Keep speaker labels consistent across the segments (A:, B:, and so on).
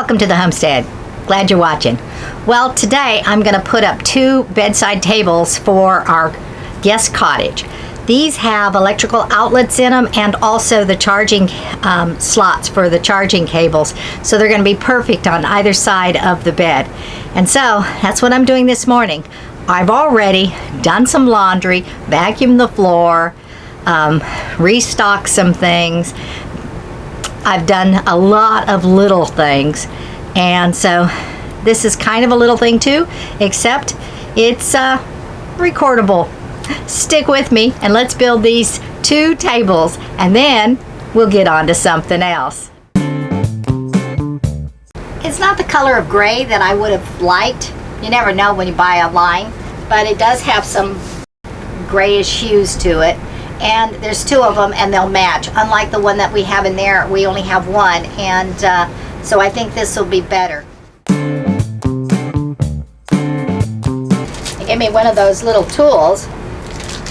A: Welcome to the homestead. Glad you're watching. Well, today I'm going to put up 2 bedside tables for our guest cottage. These have electrical outlets in them and also the charging slots for the charging cables. So they're going to be perfect on either side of the bed. And so that's what I'm doing this morning. I've already done some laundry, vacuumed the floor, restocked some things. I've done a lot of little things, and so this is kind of a little thing too, except it's recordable. Stick with me and let's build these 2 tables, and then we'll get on to something else. It's not the color of gray that I would have liked. You never know when you buy online, but it does have some grayish hues to it. And there's 2 of them and they'll match. Unlike the one that we have in there, we only have 1. And so I think this will be better. They gave me one of those little tools.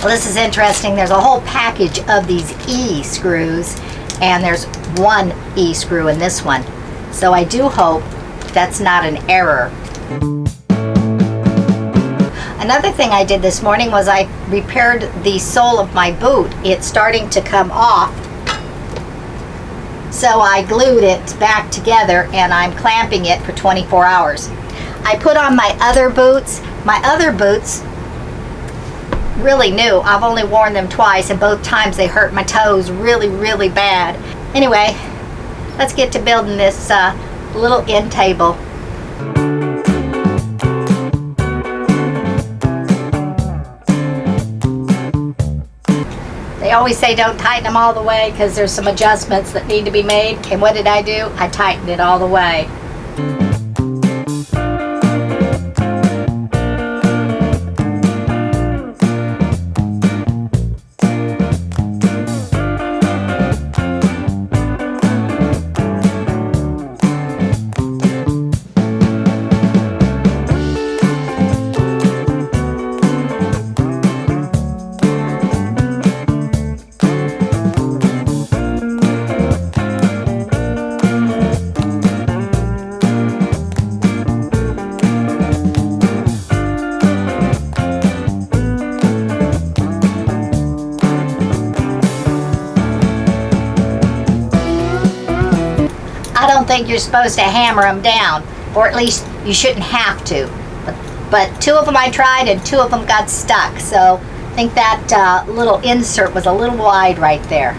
A: Well, this is interesting. There's a whole package of these E screws, and there's 1 E screw in this one. So I do hope that's not an error. Another thing I did this morning was I repaired the sole of my boot. It's starting to come off. So I glued it back together and I'm clamping it for 24 hours. I put on my other boots. My other boots, really new. I've only worn them twice and both times they hurt my toes really, really bad. Anyway, let's get to building this little end table. They always say don't tighten them all the way because there's some adjustments that need to be made. And what did I do? I tightened it all the way. I don't think you're supposed to hammer them down, or at least you shouldn't have to. But 2 of them I tried and 2 of them got stuck. So I think that little insert was a little wide right there.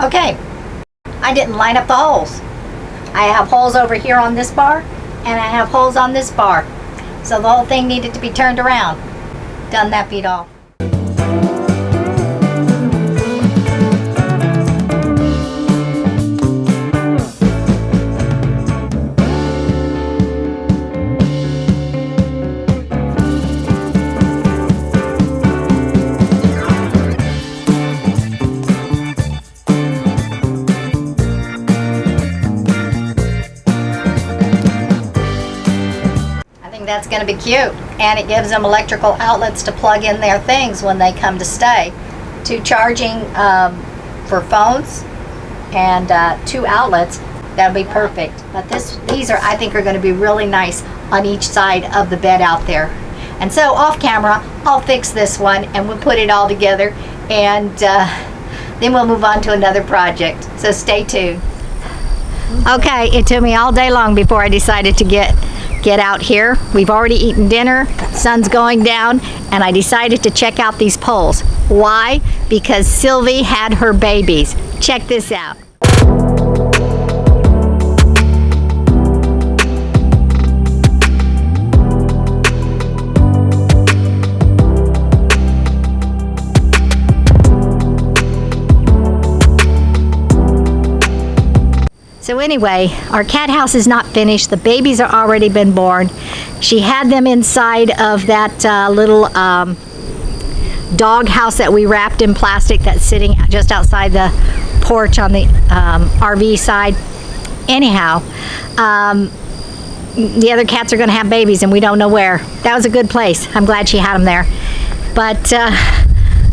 A: Okay, I didn't line up the holes. I have holes over here on this bar, and I have holes on this bar. So the whole thing needed to be turned around. Done that beat all. That's going to be cute, and it gives them electrical outlets to plug in their things when they come to stay. 2 charging for phones and 2 outlets. That'll be perfect. But these I think are going to be really nice on each side of the bed out there. And so off camera I'll fix this one and we'll put it all together, and then we'll move on to another project. So stay tuned. Okay, it took me all day long before I decided to get out here. We've already eaten dinner, sun's going down, and I decided to check out these poles. Why? Because Sylvie had her babies. Check this out. So anyway, our cat house is not finished. The babies are already been born. She had them inside of that little dog house that we wrapped in plastic that's sitting just outside the porch on the RV side. Anyhow, the other cats are going to have babies and we don't know where. That was a good place. I'm glad she had them there. But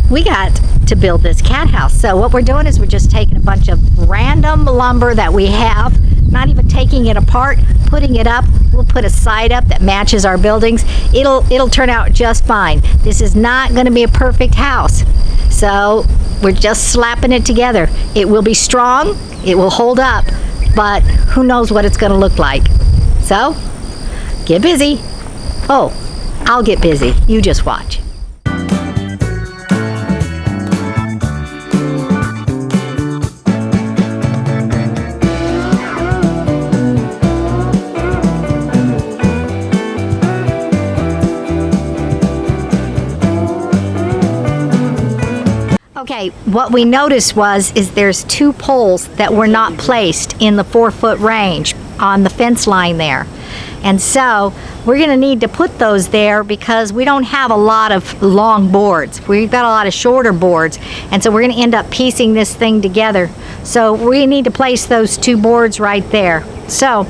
A: we got to build this cat house. So what we're doing is we're just taking a bunch of random lumber that we have, not even taking it apart, putting it up. We'll put a side up that matches our buildings. It'll turn out just fine. This is not going to be a perfect house. So we're just slapping it together. It will be strong, it will hold up, but who knows what it's going to look like. So get busy. Oh, I'll get busy. You just watch. Okay, what we noticed is there's 2 poles that were not placed in the 4-foot range on the fence line there. And so we're going to need to put those there because we don't have a lot of long boards. We've got a lot of shorter boards. And so we're going to end up piecing this thing together. So we need to place those 2 boards right there. So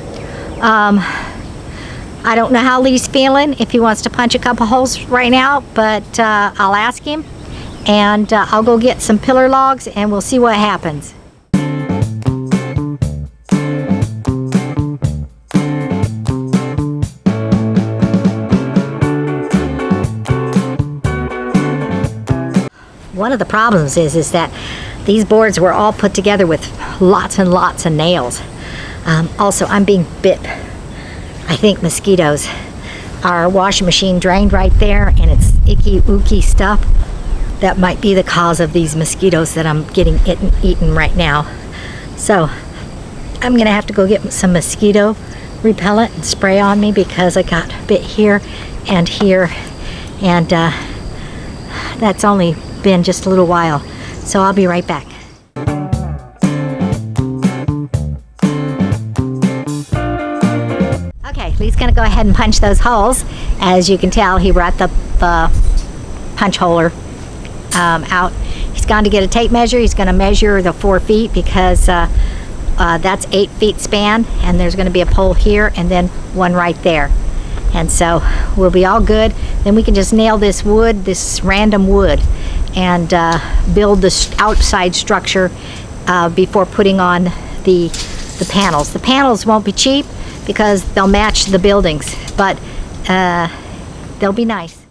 A: I don't know how Lee's feeling, if he wants to punch a couple holes right now, but I'll ask him. And I'll go get some pillar logs and we'll see what happens. One of the problems is that these boards were all put together with lots and lots of nails. Also, I'm being bit, I think, mosquitoes. Our washing machine drained right there and it's icky, ooky stuff. That might be the cause of these mosquitoes that I'm getting eaten right now. So I'm going to have to go get some mosquito repellent and spray on me because I got bit here and here. And that's only been just a little while. So I'll be right back. Okay, Lee's going to go ahead and punch those holes. As you can tell, he brought the punch holer out. He's gone to get a tape measure. He's going to measure the 4 feet because that's 8 feet span, and there's going to be a pole here and then one right there. And so we'll be all good. Then we can just nail this wood, this random wood, and build the outside structure before putting on the panels. The panels won't be cheap because they'll match the buildings, but they'll be nice.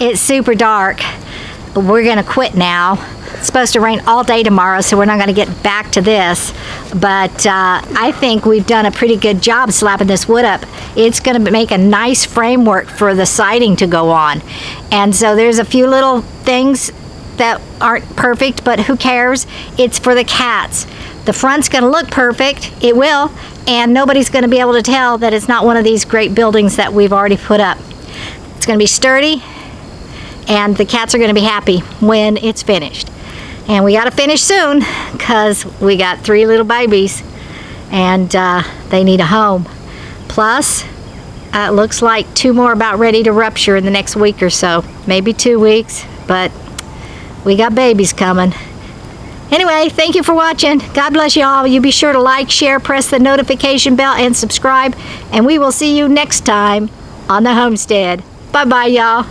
A: It's super dark. We're gonna quit now. It's supposed to rain all day tomorrow, so we're not gonna get back to this. But I think we've done a pretty good job slapping this wood up. It's gonna make a nice framework for the siding to go on. And so there's a few little things that aren't perfect, but who cares? It's for the cats. The front's gonna look perfect, it will, and nobody's gonna be able to tell that it's not one of these great buildings that we've already put up. It's gonna be sturdy, and the cats are gonna be happy when it's finished. And we gotta finish soon, because we got 3 little babies, and they need a home. Plus, it looks like 2 more about ready to rupture in the next week or so, maybe 2 weeks, but we got babies coming. Anyway, thank you for watching. God bless you all. You be sure to like, share, press the notification bell, and subscribe. And we will see you next time on the homestead. Bye-bye, y'all.